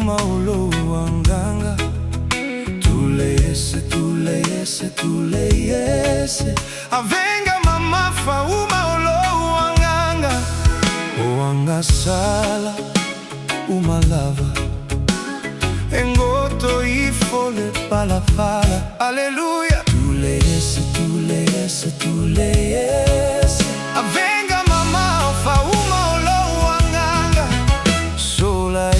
fauma ulo wanganga. Tule yese avenga mama fauma ulo wanganga. Wanga sala umalava engoto ifole palafala. Aleluya. Tule yese avenga mama fauma ulo wanganga. Sola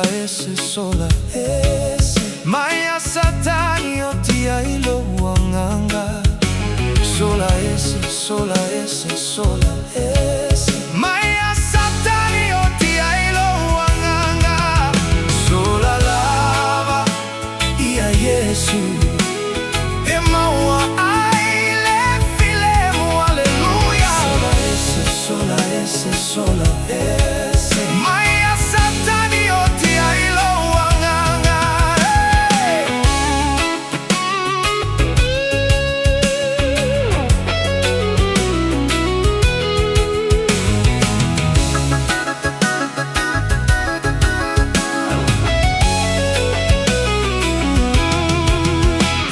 ese maya satani otia ilo wanganga. Sola ese maya satani otia ilo wanganga. Sola lava ia Yesu emawa aile filemu. Aleluya. Sola ese maya satani otia ilo wanganga.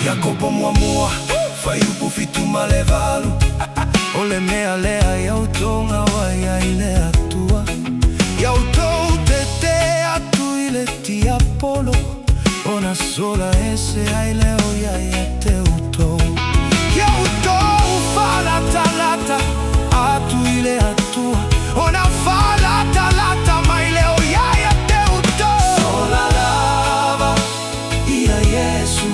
Yakobo mwamua fayupu fituma levalu. Ole mea lea yautonga wa ya ile atua. Yautou tete atu ile tia polo. Ona sola ese aileo ya yete utou. Yautou fala talata atu ile atua. Ona fala talata maileo ya yete utou. Sola lava ia Yesu